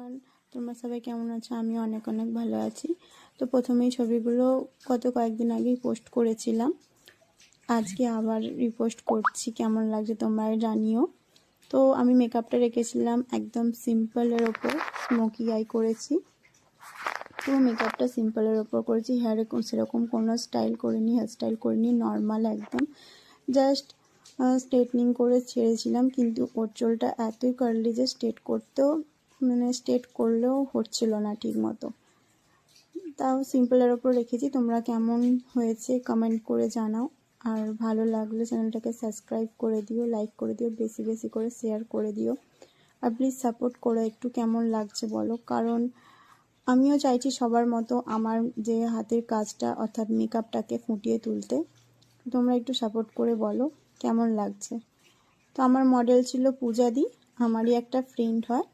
Everyone, তোমরা সবাই কেমন আছো? আমি অনেক অনেক ভালো আছি। তো প্রথমেই ছবিগুলো কয়েকদিন আগেই পোস্ট করেছিলাম, আজকে আবার রিপোস্ট করছি। কেমন লাগছে তোমরা জানিও। তো আমি মেকআপটা রেখেছিলাম একদম সিম্পলের ওপর, স্মোকি আই করেছি। তো মেকআপটা সিম্পলের ওপর করেছি, হেয়ারে সেরকম কোনো স্টাইল করিনি, হেয়ার স্টাইল করিনি, নর্মাল একদম জাস্ট স্ট্রেটনিং করে ছেড়েছিলাম। কিন্তু ওর চুলটা এতই কার্লি যে স্ট্রেট করলেও হচ্ছিল না ঠিক মতো। তাও সিম্পলের ওপর রেখেছি। তোমরা কেমন হয়েছে কমেন্ট করে জানাও, আর ভালো লাগলে চ্যানেলটাকে সাবস্ক্রাইব করে দিও, লাইক করে দিও, বেশি বেশি করে শেয়ার করে দিও, আর প্লিজ সাপোর্ট করো। একটু কেমন লাগছে বলো, কারণ আমিও চাইছি সবার মতো আমার যে হাতের কাজটা অর্থাৎ মেকআপটাকে ফুটিয়ে তুলতে। তোমরা একটু সাপোর্ট করে বলো কেমন লাগছে। তো আমার মডেল ছিল পূজা দি, আমারই একটা ফ্রেন্ড হয়।